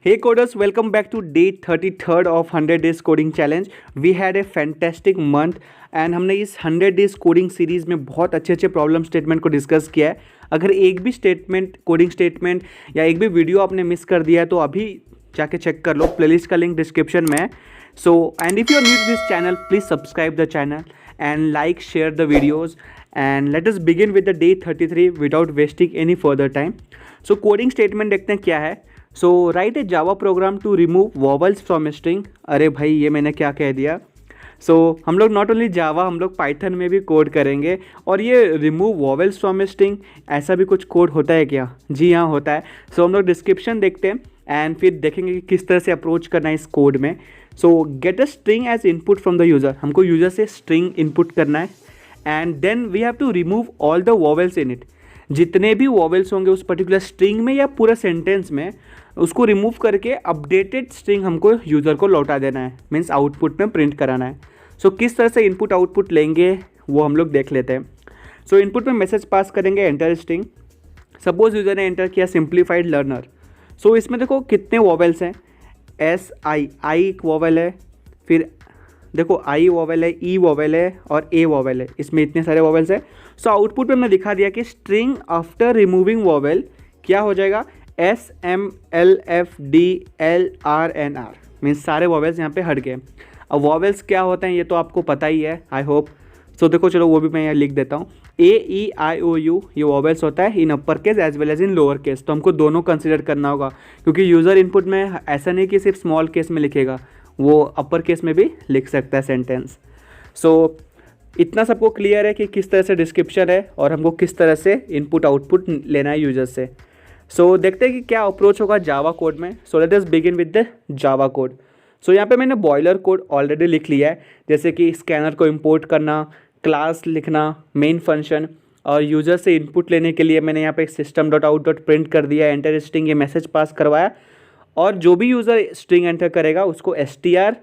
Hey coders, welcome back to day 33rd of 100 days coding challenge. We had a fantastic month and हमने इस 100 days coding series में बहुत अच्छे अच्छे problem statement को discuss किया है. अगर एक भी स्टेटमेंट कोडिंग स्टेटमेंट या एक भी वीडियो आपने मिस कर दिया है तो अभी जाके चेक कर लो. प्लेलिस्ट का लिंक डिस्क्रिप्शन में है. So and if you are new to this channel please subscribe the channel and like share the videos and let us begin with the day 33 without wasting any further time. So coding statement देखते हैं क्या है. So write a Java program to remove vowels from string. अरे भाई ये मैंने क्या कह दिया. सो हम लोग नॉट ओनली जावा, हम लोग पाइथन में भी कोड करेंगे. और ये रिमूव वॉवल्स फ्रॉम स्ट्रिंग ऐसा भी कुछ कोड होता है क्या? जी हाँ होता है. सो हम लोग डिस्क्रिप्शन देखते हैं एंड फिर देखेंगे कि किस तरह से अप्रोच करना है इस कोड में. So get a string as input from the user. हमको यूज़र से स्ट्रिंग इनपुट करना है and then we have to remove all the vowels in it. जितने भी वॉवल्स होंगे उस पर्टिकुलर स्ट्रिंग में या पूरा सेंटेंस में उसको रिमूव करके अपडेटेड स्ट्रिंग हमको यूज़र को लौटा देना है. मीन्स आउटपुट में प्रिंट कराना है. सो किस तरह से इनपुट आउटपुट लेंगे वो हम लोग देख लेते हैं. सो इनपुट में मैसेज पास करेंगे एंटर स्ट्रिंग. सपोज यूज़र ने एंटर किया सिंप्लीफाइड लर्नर. सो इसमें देखो कितने वॉवल्स हैं. आई एक वॉवल है, फिर देखो आई वॉवल है, ई वॉवल है और ए वॉवल है. इसमें इतने सारे वॉवल्स हैं. सो आउटपुट में मैं दिखा दिया कि स्ट्रिंग आफ्टर रिमूविंग वॉवल क्या हो जाएगा. SMLFDLRNR मीन्स सारे वॉवल्स यहाँ पे हट गए. अब वॉवल्स क्या होते हैं ये तो आपको पता ही है आई होप. सो देखो चलो वो भी मैं यहाँ लिख देता हूँ. AEIOU ये वॉवल्स होता है in upper case as well as in lower case. तो हमको दोनों कंसिडर करना होगा क्योंकि यूज़र इनपुट में ऐसा नहीं कि सिर्फ स्मॉल केस में लिखेगा, वो अपर केस में भी लिख सकता है सेंटेंस. सो इतना सबको क्लियर है कि किस तरह से डिस्क्रिप्शन है और हमको किस तरह से इनपुट आउटपुट लेना है यूज़र से. सो देखते हैं कि क्या अप्रोच होगा जावा कोड में. So let us begin with the Java code. So यहाँ पे मैंने बॉयलर कोड ऑलरेडी लिख लिया है, जैसे कि स्कैनर को इंपोर्ट करना, क्लास लिखना, मेन फंक्शन और यूज़र से इनपुट लेने के लिए मैंने यहाँ पे system.out.print कर दिया, एंटर स्ट्रिंग ये मैसेज पास करवाया और जो भी यूज़र स्ट्रिंग एंटर करेगा उसको str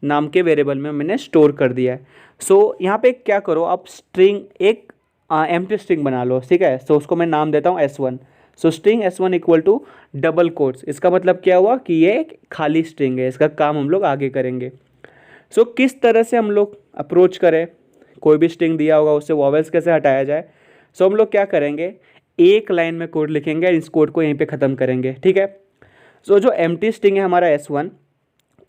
नाम के वेरिएबल में मैंने स्टोर कर दिया है. सो यहाँ पे क्या करो आप स्ट्रिंग एक एम्प्टी स्ट्रिंग बना लो, ठीक है. सो उसको मैं नाम देता हूँ S1. So string S1 equal to double quotes. इसका मतलब क्या हुआ कि ये एक खाली स्ट्रिंग है. इसका काम हम लोग आगे करेंगे. सो किस तरह से हम लोग अप्रोच करें, कोई भी स्ट्रिंग दिया होगा उससे वॉवल्स कैसे हटाया जाए. सो हम लोग क्या करेंगे, एक लाइन में कोड लिखेंगे, इस कोड को यहीं पे ख़त्म करेंगे, ठीक है. सो जो एम्प्टी स्ट्रिंग है हमारा S1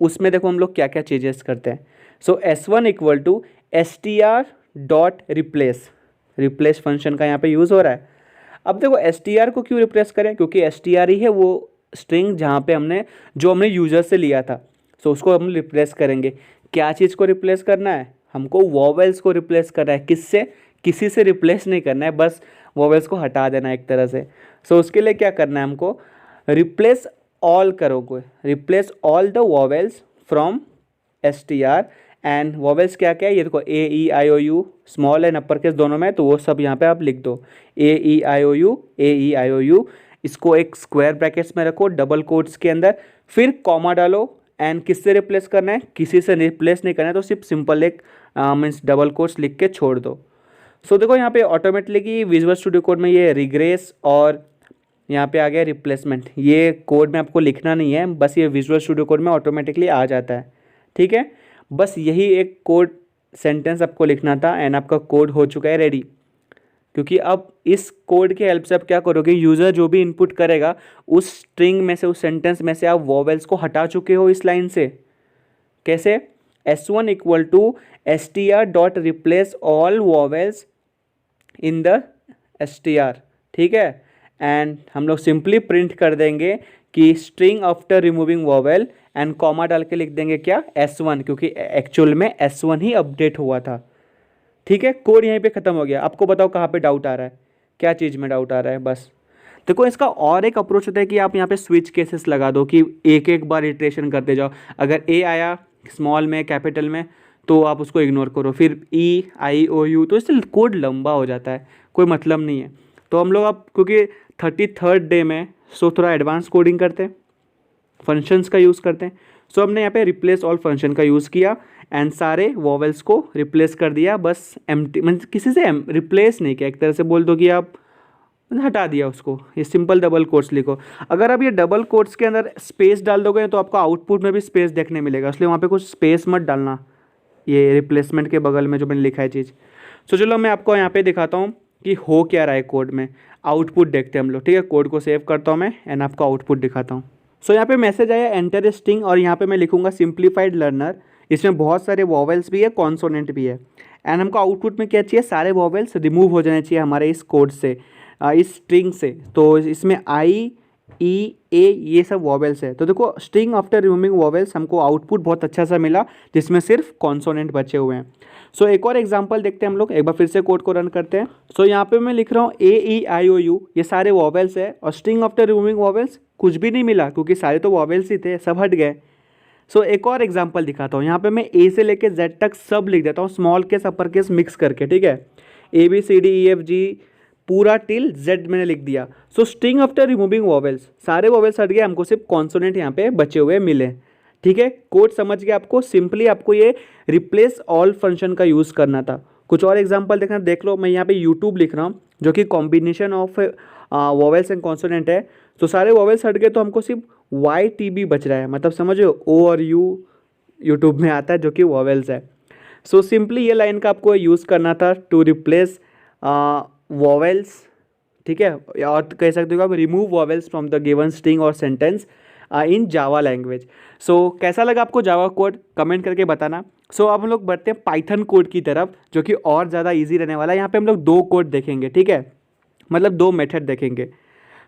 उसमें देखो हम लोग क्या क्या चेंजेस करते हैं. So S1 equal to str.replace. Replace function का यहाँ पे यूज़ हो रहा है. अब देखो str को क्यों रिप्लेस करें, क्योंकि str ही है वो स्ट्रिंग जहाँ पे हमने यूज़र से लिया था. सो उसको हम रिप्लेस करेंगे. क्या चीज़ को रिप्लेस करना है, हमको वॉवल्स को रिप्लेस करना है. किससे, किसी से रिप्लेस नहीं करना है, बस वॉवल्स को हटा देना है एक तरह से. सो उसके लिए क्या करना है हमको, रिप्लेस ऑल करोगे, replace all the vowels from str. And vowels क्या क्या है ये देखो AEIOU small and upper case दोनों में, तो वो सब यहाँ पे आप लिख दो AEIOU. इसको एक स्क्वायर ब्रैकेट्स में रखो डबल कोट्स के अंदर, फिर कॉमा डालो एंड किससे रिप्लेस करना है, किसी से रिप्लेस नहीं करना है, तो सिर्फ सिंपल एक मीन्स डबल कोट्स लिख के छोड़ दो. सो देखो यहाँ पे ऑटोमेटिकली विजुअल स्टूडियो कोड में ये रिग्रेस और यहाँ पे आ गया रिप्लेसमेंट. ये कोड में आपको लिखना नहीं है, बस ये विजुअल स्टूडियो कोड में ऑटोमेटिकली आ जाता है, ठीक है. बस यही एक कोड सेंटेंस आपको लिखना था एंड आपका कोड हो चुका है रेडी. क्योंकि अब इस कोड के हेल्प से आप क्या करोगे, यूज़र जो भी इनपुट करेगा उस स्ट्रिंग में से, उस सेंटेंस में से आप वॉवल्स को हटा चुके हो इस लाइन से. कैसे, S1 equal to str.replace all vowels in the str, ठीक है. एंड हम लोग सिंपली प्रिंट कर देंगे कि string after removing vowel and comma डाल के लिख देंगे क्या, S1, क्योंकि एक्चुअल में S1 ही अपडेट हुआ था, ठीक है. कोड यहीं पे ख़त्म हो गया. आपको बताओ कहाँ पे डाउट आ रहा है, क्या चीज़ में डाउट आ रहा है. बस देखो इसका और एक अप्रोच होता है कि आप यहाँ पे स्विच केसेस लगा दो कि एक एक बार इटरेशन करते जाओ. अगर A आया स्मॉल में कैपिटल में तो आप उसको इग्नोर करो, फिर EIOU, तो इससे कोड लंबा हो जाता है, कोई मतलब नहीं है. तो हम लोग अब क्योंकि 33rd डे में सो थोड़ा एडवांस कोडिंग करते हैं, फंक्शंस का यूज़ करते हैं. सो हमने यहाँ पे रिप्लेस ऑल फंक्शन का यूज़ किया एंड सारे वॉवल्स को रिप्लेस कर दिया. बस एम्प्टी मीन्स किसी से रिप्लेस नहीं किया, एक तरह से बोल दो कि आप मैंने हटा दिया उसको, ये सिंपल डबल कोट्स लिखो। अगर आप ये डबल कोट्स के अंदर स्पेस डाल दोगे तो आपको आउटपुट में भी स्पेस देखने मिलेगा, इसलिए वहाँ पे कुछ स्पेस मत डालना, ये रिप्लेसमेंट के बगल में जो मैंने लिखा है चीज़। सो चलो मैं आपको यहाँ पे दिखाता हूँ कि हो क्या रहा है कोड में। आउटपुट देखते हैं हम लोग, ठीक है। कोड को सेव करता हूँ मैं एंड आपको आउटपुट दिखाता हूँ। सो यहाँ पे मैसेज आया एंटर स्ट्रिंग, और यहाँ पे मैं लिखूंगा सिंप्लीफाइड लर्नर। इसमें बहुत सारे वॉवेल्स भी है, कॉन्सोनेंट भी है, एंड हमको आउटपुट में क्या चाहिए, सारे वॉवेल्स रिमूव हो जाने चाहिए हमारे इस कोड से, इस स्ट्रिंग से। तो इसमें आई ई ए ये सब वॉवेल्स है। तो देखो स्ट्रिंग आफ्टर रिमूविंग वॉवेल्स, हमको आउटपुट बहुत अच्छा सा मिला जिसमें सिर्फ कॉन्सोनेंट बचे हुए हैं। सो एक और एग्जांपल देखते हैं हम लोग, एक बार फिर से कोड को रन करते हैं। सो यहाँ पे मैं लिख रहा हूँ ए ई आई ओ यू, ये सारे वॉवेल्स है, और स्ट्रिंग आफ्टर रिमूविंग वॉवेल्स कुछ भी नहीं मिला क्योंकि सारे तो वॉवेल्स ही थे, सब हट गए। सो एक और एग्जांपल दिखाता हूँ, यहाँ पे मैं ए से लेके जेड तक सब लिख देता हूँ, small case upper case mix करके, ठीक है। A B C D E F G पूरा टिल जेड मैंने लिख दिया। So string after removing vowels, सारे वॉवेल्स हट गए, हमको सिर्फ कॉन्सोनेंट यहाँ पे बचे हुए मिले, ठीक है। कोड समझ गया आपको, सिंपली आपको ये रिप्लेस ऑल फंक्शन का यूज़ करना था। कुछ और एग्जांपल देखना, देख लो। मैं यहाँ पे यूट्यूब लिख रहा हूँ जो कि combination of vowels and consonant है। तो सारे वॉवेल्स हट गए तो हमको सिर्फ वाई टी बी बच रहा है, मतलब समझो ओ और यू यूट्यूब में आता है जो कि वॉवेल्स है। सो सिंपली ये लाइन का आपको यूज़ करना था टू रिप्लेस वॉवेल्स, ठीक है, और कह सकते हो आप remove vowels from the given string और सेंटेंस इन जावा लैंग्वेज। सो कैसा लगा आपको जावा कोड, कमेंट करके बताना। सो अब हम लोग बढ़ते हैं पाइथन कोड की तरफ, जो कि और ज़्यादा इजी रहने वाला है। यहाँ पे हम लोग दो कोड देखेंगे, ठीक है, मतलब दो मेथड देखेंगे।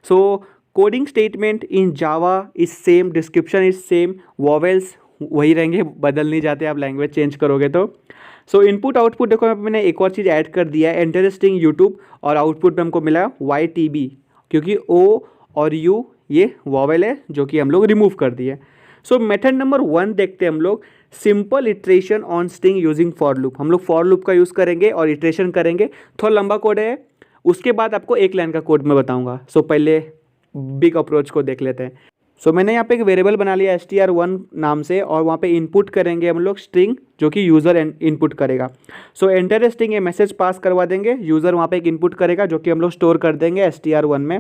So coding statement in Java is same, description is same, vowels वही रहेंगे, बदल नहीं जाते आप लैंग्वेज चेंज करोगे तो। सो इनपुट आउटपुट देखो, मैंने एक और चीज़ ऐड कर दिया है, एंटर स्ट्रिंग यूट्यूब, और आउटपुट में हमको मिला वाई टी बी, क्योंकि ओ और यू ये वॉवेल है जो कि हम लोग रिमूव कर दिए। सो मेथड नंबर 1 देखते हैं हम लोग, simple iteration on string using for loop. हम लोग फॉर लूप का यूज़ करेंगे और इटरेशन करेंगे। थोड़ा लंबा कोड है, उसके बाद आपको एक लाइन का कोड मैं बताऊंगा। सो पहले बिग अप्रोच को देख लेते हैं। सो मैंने यहाँ पे एक वेरिएबल बना लिया str1 नाम से, और वहाँ पे इनपुट करेंगे हम लोग स्ट्रिंग जो कि यूज़र इनपुट करेगा। सो एंटर स्ट्रिंग ये मैसेज पास करवा देंगे, यूज़र वहाँ पे एक इनपुट करेगा जो कि हम लोग स्टोर कर देंगे str1 में।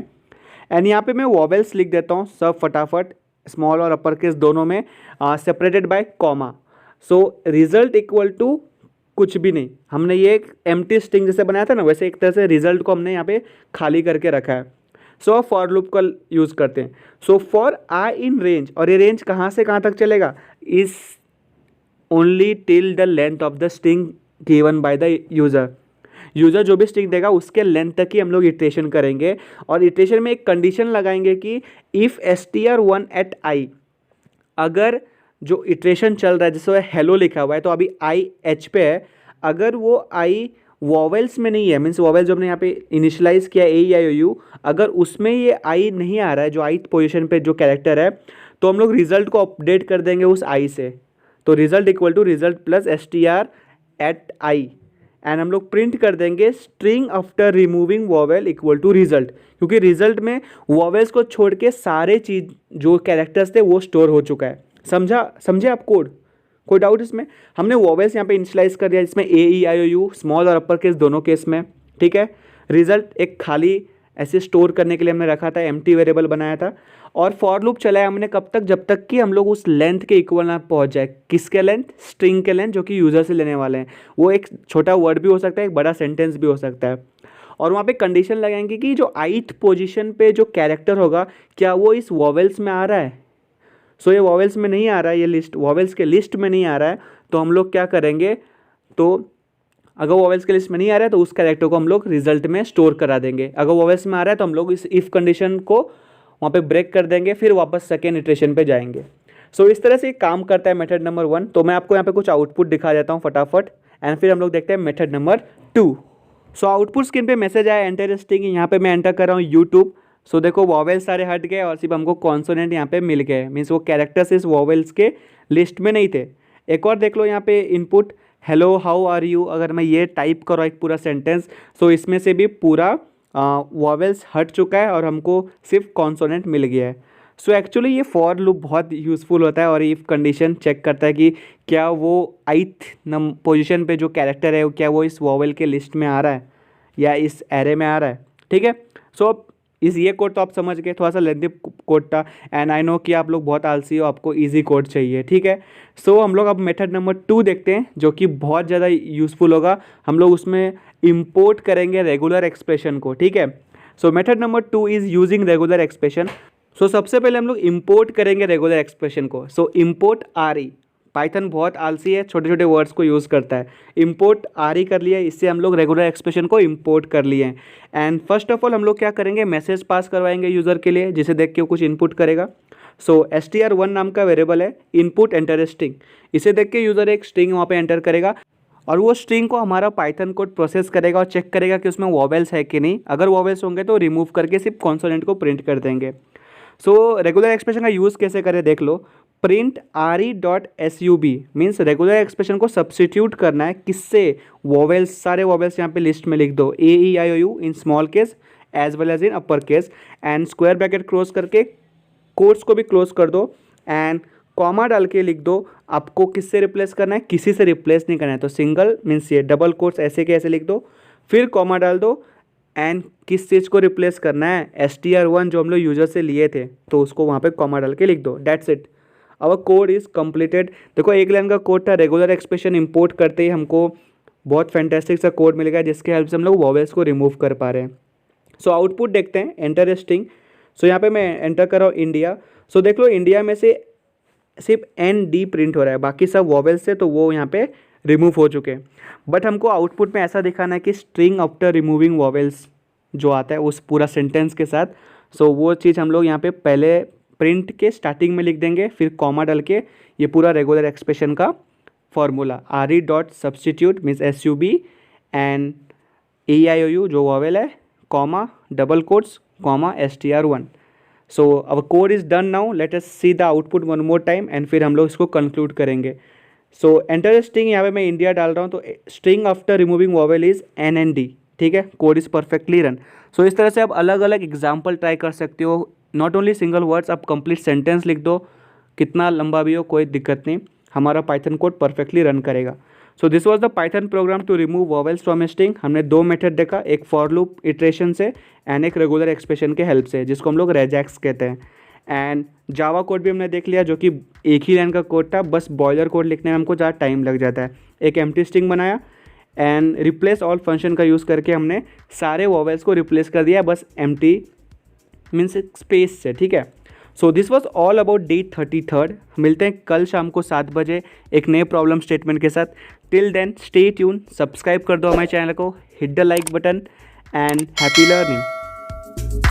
एंड यहाँ पे मैं वॉवेल्स लिख देता हूँ सब फटाफट, स्मॉल और अपर केस दोनों में, separated by comma. So result equal to कुछ भी नहीं, हमने ये एक एम्प्टी स्ट्रिंग जैसे बनाया था ना, वैसे एक तरह से रिजल्ट को हमने यहाँ पे खाली करके रखा है। सो फॉर लूप का यूज़ करते हैं। So for I in range, और ये रेंज कहाँ से कहाँ तक चलेगा, is only till the length of the string given by the user. User जो भी स्ट्रिंग देगा उसके लेंथ तक ही हम लोग इटरेशन करेंगे, और इटरेशन में एक कंडीशन लगाएंगे कि इफ़ str1 एट आई, अगर जो इटरेशन चल रहा है जैसे हेलो लिखा हुआ है तो अभी आई एच पे है, अगर वो आई वॉवेल्स में नहीं है, मीन्स वॉवेल जो हमने यहाँ पे इनिशियलाइज किया ए आई ओ यू, अगर उसमें ये आई नहीं आ रहा है, जो आई पोजीशन पे जो कैरेक्टर है, तो हम लोग रिजल्ट को अपडेट कर देंगे उस आई से। तो result equal to result plus str at I, and हम लोग प्रिंट कर देंगे string after removing vowel equal to result, क्योंकि रिजल्ट में वॉवेल्स को छोड़ के सारे चीज़ जो कैरेक्टर्स थे वो स्टोर हो चुका है। समझे आप कोड, कोई डाउट इसमें? हमने वॉवेल्स यहाँ पे इनिशियलाइज कर दिया, जिसमें ए ई आई ओ यू स्मॉल और अपर केस दोनों केस में, ठीक है। रिजल्ट एक खाली ऐसे स्टोर करने के लिए हमने रखा था, एम्प्टी वेरिएबल बनाया था, और फॉर लूप चलाया हमने कब तक, जब तक कि हम लोग उस लेंथ के इक्वल ना पहुंच जाए। किसके लेंथ? स्ट्रिंग के लेंथ जो कि यूज़र से लेने वाले हैं। वो एक छोटा वर्ड भी हो सकता है, एक बड़ा सेंटेंस भी हो सकता है। और वहाँ पे कंडीशन लगाएंगे कि जो आइथ पोजीशन पे जो कैरेक्टर होगा क्या वो इस वॉवेल्स में आ रहा है। सो ये वॉवेल्स में नहीं आ रहा है, ये लिस्ट वॉवेल्स के लिस्ट में नहीं आ रहा है, तो हम लोग क्या करेंगे, तो अगर वॉवेल्स के लिस्ट में नहीं आ रहा है तो उस कैरेक्टर को हम लोग रिजल्ट में स्टोर करा देंगे। अगर वॉवेल्स में आ रहा है तो हम लोग इस इफ़ कंडीशन को वहाँ पे ब्रेक कर देंगे, फिर वापस सेकेंड इटरेशन पे जाएंगे। सो इस तरह से काम करता है मेथड नंबर 1। तो मैं आपको यहाँ पे कुछ आउटपुट दिखा देता हूँ फटाफट, एंड फिर हम लोग देखते हैं method number 2। So output screen पे मैसेज आया एंटर स्ट्रिंग, यहाँ पे मैं एंटर कर रहा हूँ यूट्यूब। सो देखो वॉवेल्स सारे हट गए और सिर्फ हमको कॉन्सोनेंट यहाँ पे मिल गए, मीन्स वो कैरेक्टर्स इस वॉवेल्स के लिस्ट में नहीं थे। एक और देख लो यहाँ पे input hello how are you, अगर मैं ये टाइप करूँ एक पूरा सेंटेंस, सो इसमें से भी पूरा वॉवेल्स हट चुका है और हमको सिर्फ कॉन्सोनेंट मिल गया है। सो एक्चुअली ये फॉर लूप बहुत यूज़फुल होता है, और इफ़ कंडीशन चेक करता है कि क्या वो आइथ पोजीशन पे जो कैरेक्टर है क्या वो इस वॉवेल के लिस्ट में आ रहा है या इस एरे में आ रहा है, ठीक है। सो इस ये कोड तो आप समझ गए, थोड़ा सा लेंथी कोड था एंड आई नो कि आप लोग बहुत आलसी हो, आपको इजी कोड चाहिए, ठीक है। सो हम लोग अब मेथड नंबर 2 देखते हैं जो कि बहुत ज़्यादा यूज़फुल होगा। हम लोग उसमें इंपोर्ट करेंगे रेगुलर एक्सप्रेशन को, ठीक है। So method number 2 is using regular expression. So सबसे पहले हम लोग इंपोर्ट करेंगे रेगुलर एक्सप्रेशन को। सो इंपोर्ट आर, पाइथन बहुत आलसी है, छोटे छोटे वर्ड्स को यूज़ करता है। इंपोर्ट आर कर लिया, इससे हम लोग रेगुलर एक्सप्रेशन को इंपोर्ट कर लिए हैं। एंड फर्स्ट ऑफ ऑल हम लोग क्या करेंगे, मैसेज पास करवाएंगे यूज़र के लिए, जिसे देख के वो कुछ इनपुट करेगा। सो str1 नाम का वेरिएबल है, इनपुट एंटर स्ट्रिंग। इसे देख के यूज़र एक स्ट्रिंग वहाँ पे एंटर करेगा और वो स्ट्रिंग को हमारा पाइथन कोड प्रोसेस करेगा और चेक करेगा कि उसमें वॉवेल्स है कि नहीं। अगर वॉवेल्स होंगे तो रिमूव करके सिर्फ कॉन्सोनेंट को प्रिंट कर देंगे। सो रेगुलर एक्सप्रेशन का यूज़ कैसे करें देख लो। Print re.sub means regular expression को सब्सटीट्यूट करना है किससे, वॉवेल्स, सारे वॉवेल्स यहाँ पे लिस्ट में लिख दो, AEIOU in small case as well as in upper case, and square bracket close करके कोट्स को भी क्लोज कर दो एंड कॉमा डाल के लिख दो आपको किससे रिप्लेस करना है, किसी से रिप्लेस नहीं करना है। तो सिंगल मीन्स ये डबल कोट्स ऐसे के ऐसे लिख दो, फिर कॉमा डाल दो एंड किस चीज़ को रिप्लेस करना है, str1 जो हम लोग यूजर से लिए थे तो उसको वहाँ पे कॉमा डाल के लिख दो। That's it, our code is completed. देखो एक लाइन का कोड था, रेगुलर एक्सप्रेशन इंपोर्ट करते ही हमको बहुत फैंटेस्टिक सा कोड मिलेगा जिसके हेल्प से हम लोग वॉवेल्स को रिमूव कर पा रहे हैं। सो आउटपुट देखते हैं, एंटर स्ट्रिंग। सो यहाँ पे मैं एंटर कर रहा हूँ इंडिया। सो देख लो इंडिया में से सिर्फ ND प्रिंट हो रहा है, बाकी सब वॉवेल्स से तो वो यहाँ पे रिमूव हो चुके हैं। बट हमको आउटपुट में ऐसा दिखाना है कि स्ट्रिंग आफ्टर रिमूविंग वॉवेल्स जो आता है उस पूरा सेंटेंस के साथ। सो वो चीज़ हम लोग यहाँ पे पहले प्रिंट के स्टार्टिंग में लिख देंगे, फिर कॉमा डाल के ये पूरा रेगुलर एक्सप्रेशन का formula re.substitute means SUB and AEIOU जो वॉवेल है, comma double quotes comma str1। सो अब code is done now, let us see the output one more time and फिर हम लोग इसको कंक्लूड करेंगे। सो एंटर स्ट्रिंग यहाँ पे मैं इंडिया डाल रहा हूँ, तो string after removing vowel is NND, ठीक है। Code is perfectly run. So इस तरह से आप अलग अलग एग्जाम्पल ट्राई कर सकते हो, नॉट ओनली सिंगल वर्ड्स, आप कंप्लीट सेंटेंस लिख दो, कितना लंबा भी हो कोई दिक्कत नहीं, हमारा पाइथन कोड परफेक्टली रन करेगा। So this was the python program to remove vowels from string. हमने 2 मेथड देखा, एक फॉर लूप इटरेशन से एंड एक रेगुलर एक्सप्रेशन के हेल्प से, जिसको हम लोग रेजैक्स कहते हैं। एंड जावा कोड भी हमने देख लिया जो कि एक ही लाइन का कोड था, बस बॉयलर कोड लिखने में हमको ज़्यादा टाइम लग जाता है। एक एम्प्टी स्ट्रिंग बनाया एंड रिप्लेस ऑल फंक्शन का यूज़ करके हमने सारे वॉवेल्स को रिप्लेस कर दिया बस एम्प्टी मीन्स स्पेस से, ठीक है। So this was all about day 33। मिलते हैं कल शाम को 7 बजे एक नए प्रॉब्लम स्टेटमेंट के साथ। Till then stay tune, subscribe कर दो हमारे चैनल को, hit the like button and happy learning.